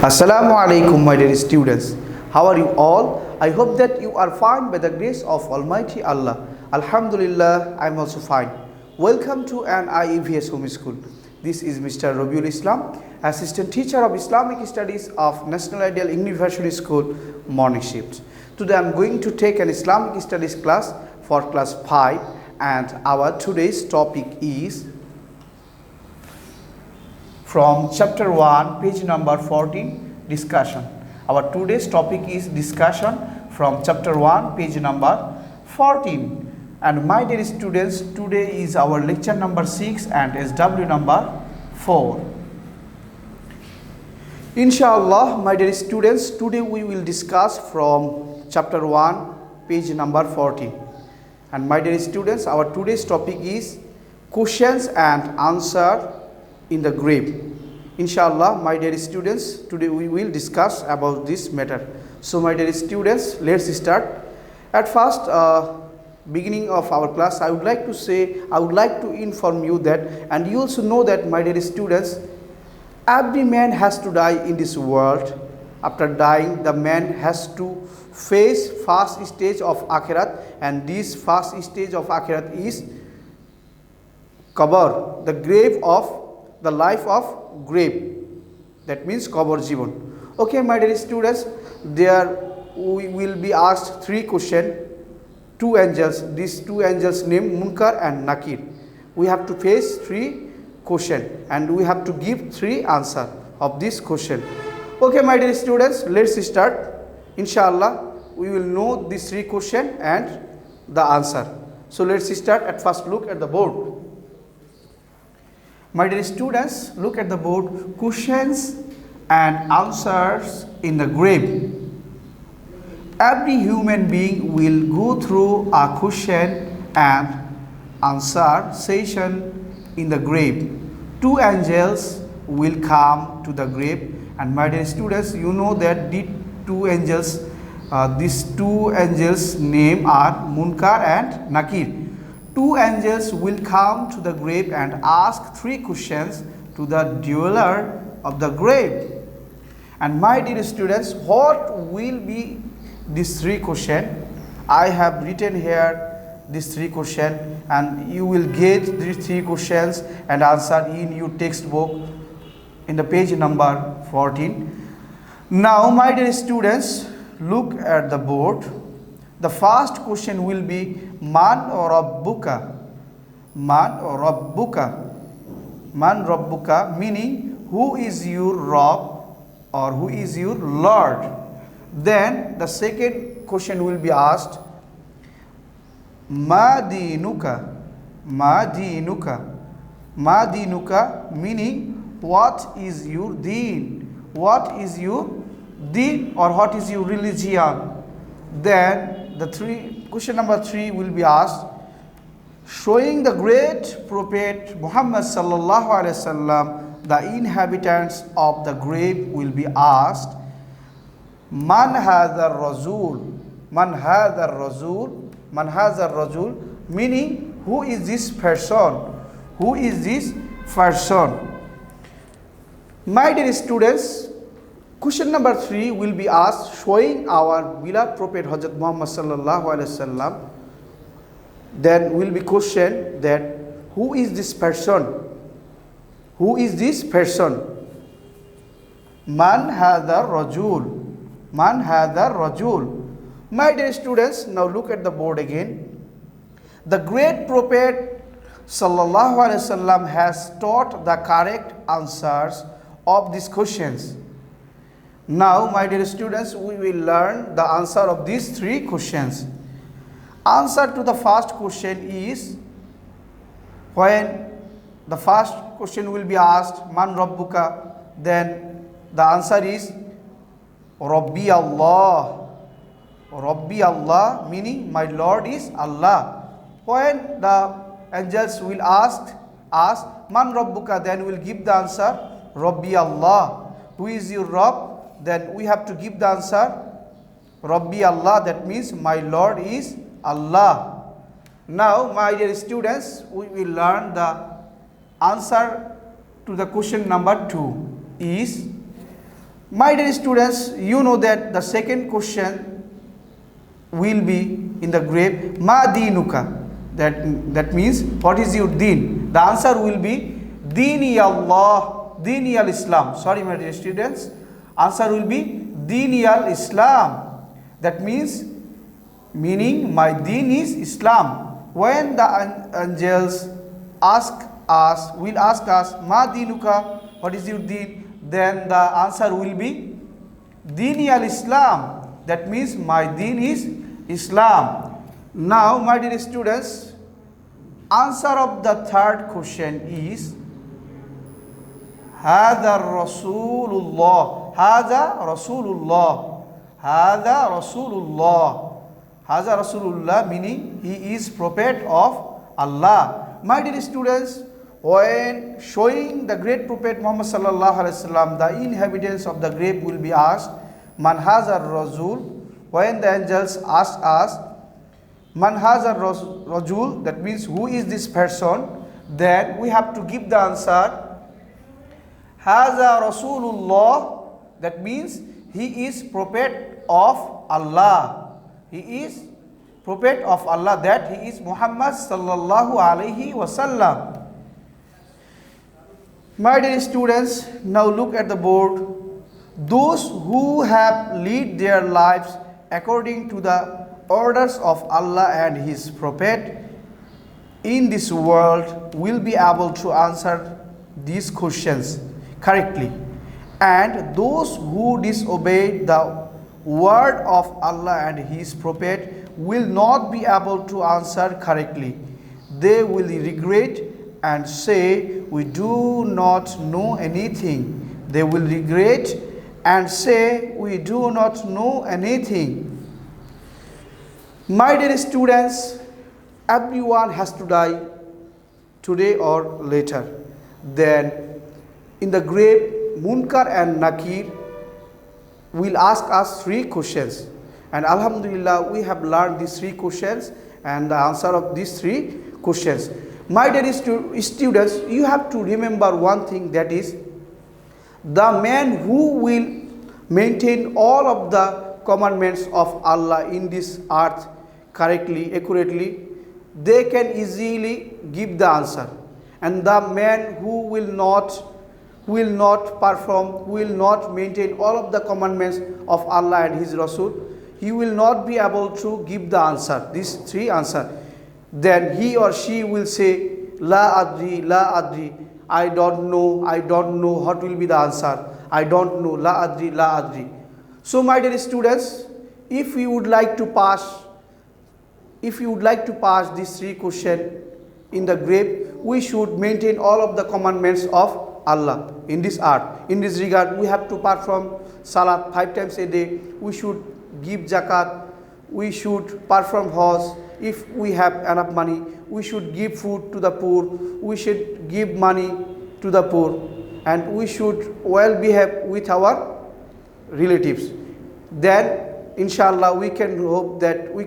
Assalamu alaikum, my dear students. How are you all? I hope that you are fine by the grace of Almighty Allah. Alhamdulillah, I am also fine. Welcome to an IEVS home school. This is Mr. Robiul Islam, Assistant Teacher of Islamic Studies of National Ideal University School, Morning Shift. Today I am going to take an Islamic Studies class for class 5, and our today's topic is from chapter 1, page number 14, discussion. Our today's topic is discussion from chapter 1, page number 14. And my dear students, today is our lecture number 6 and SW number 4. Inshallah, my dear students, today we will discuss from chapter 1, page number 14. And my dear students, our today's topic is questions and answer in the grave. Inshallah, my dear students, today we will discuss about this matter. So my dear students, let's start. At first, beginning of our class, I would like to inform you that, and you also know that, my dear students, every man has to die in this world. After dying, the man has to face first stage of akhirat, and this first stage of akhirat is qabr, the grave of the life of grave, that means qabr jivan. Okay, my dear students, there we will be asked 3 questions. 2 angels, these 2 angels named Munkar and Nakir. We have to face 3 questions and we have to give 3 answers of this question. Okay, my dear students, let's start. Inshallah, we will know these 3 questions and the answer. So let's start. At first, look at the board. My dear students, look at the board. Questions and answers in the grave. Every human being will go through a question and answer session in the grave. 2 angels will come to the grave, and my dear students, you know that the 2 angels, these 2 angels' name are Munkar and Nakir. 2 angels will come to the grave and ask 3 questions to the dweller of the grave. And my dear students, what will be these 3 questions? I have written here these 3 questions, and you will get these 3 questions and answer in your textbook in the page number 14. Now, my dear students, look at the board. The first question will be Man Rabbuka. Man Rabbuka. Man Rabbuka, meaning who is your Rabb or who is your Lord. Then the second question will be asked, Ma dinuka. Ma dinuka. Ma dinuka, meaning what is your deen? What is your deen, or what is your religion? Then the question number 3 will be asked, showing the great prophet Muhammad sallallahu alaihi wasallam, the inhabitants of the grave will be asked, Man hadha Rasul. Man hadha Rasul. Man hadha Rasul, meaning who is this person? Who is this person? My dear students, question number 3 will be asked, showing our beloved Prophet Hazrat Muhammad sallallahu alaihi wasallam. Then will be questioned that who is this person? Who is this person? Man hadha Rajul. Man hadha Rajul. My dear students, now look at the board again. The great Prophet sallallahu alaihi wasallam has taught the correct answers of these questions. Now, my dear students, we will learn the answer of these 3 questions. Answer to the first question is, when the first question will be asked, Man Rabbuka, then the answer is Rabbi Allah. Rabbi Allah, meaning my Lord is Allah. When the angels will ask Man Rabbuka, then we will give the answer Rabbi Allah. Who is your Rabb? Then we have to give the answer Rabbi Allah, that means my Lord is Allah. Now, my dear students, we will learn the answer to the question number 2 is, My dear students, you know that the second question will be in the grave, Ma dinuka. That means, what is your deen? The answer will be, Dini Allah, Dini al Islam. Sorry, my dear students. Answer will be, Dini al Islam. That means, meaning my deen is Islam. When the angels will ask us, Ma dinuka, what is your deen? Then the answer will be, Dini al Islam. That means my deen is Islam. Now, my dear students, answer of the third question is, Hada Rasulullah. Hada Rasulullah. Hada Rasulullah. Hada Rasulullah meaning he is prophet of Allah. My dear students, when showing the great prophet Muhammad sallallahu alaihi wasallam, the inhabitants of the grave will be asked, Man hazar Rasul. When the angels ask us, Man hazar Rajul, that means who is this person, then we have to give the answer, Haza Rasulullah. That means he is prophet of Allah. He is prophet of Allah, that he is Muhammad sallallahu alaihi wasallam. My dear students, now look at the board. Those who have led their lives according to the orders of Allah and His Prophet in this world will be able to answer these questions correctly. And those who disobey the word of Allah and His Prophet will not be able to answer correctly. They will regret and say, we do not know anything. They will regret and say, we do not know anything. My dear students, everyone has to die today or later. Then in the grave, Munkar and Nakir will ask us 3 questions. And Alhamdulillah, we have learned these 3 questions and the answer of these 3 questions. My dear students, you have to remember one thing, that is, the man who will maintain all of the commandments of Allah in this earth correctly, accurately, they can easily give the answer. And the man who will not perform, will not maintain all of the commandments of Allah and His Rasul, he will not be able to give the answer, these 3 answers. Then he or she will say, La adri, I don't know, what will be the answer, I don't know, la adri. So my dear students, if you would like to pass these 3 questions in the grave, we should maintain all of the commandments of Allah in this earth. In this regard, we have to perform salat 5 times a day, we should give zakat, we should perform hajj. If we have enough money, we should give food to the poor, we should give money to the poor, and we should well behave with our relatives. Then inshallah we can hope that we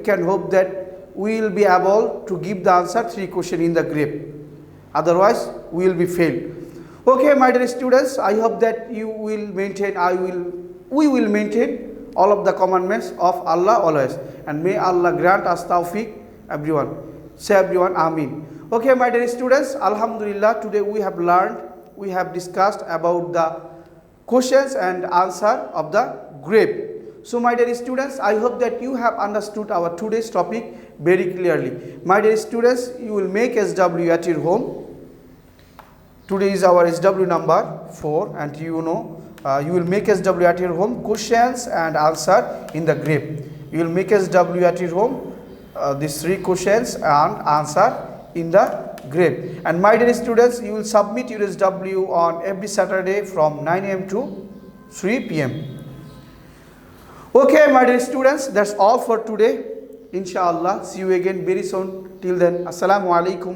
will be able to give the answer 3 questions in the grave. Otherwise we will be failed. Okay, my dear students, I hope that you will maintain, we will maintain all of the commandments of Allah always. And may Allah grant us tawfiq, everyone. Say everyone, Ameen. Okay, my dear students, Alhamdulillah, today we have discussed about the questions and answer of the grave. So my dear students, I hope that you have understood our today's topic very clearly. My dear students, you will make SW at your home. Today is our SW number 4, and you will make SW at your home, questions and answer in the grave. You will make SW at your home, these 3 questions and answer in the grave. And my dear students, you will submit your SW on every Saturday from 9 AM to 3 PM. Okay, my dear students, that's all for today. Inshallah, see you again very soon. Till then, Assalamu alaikum.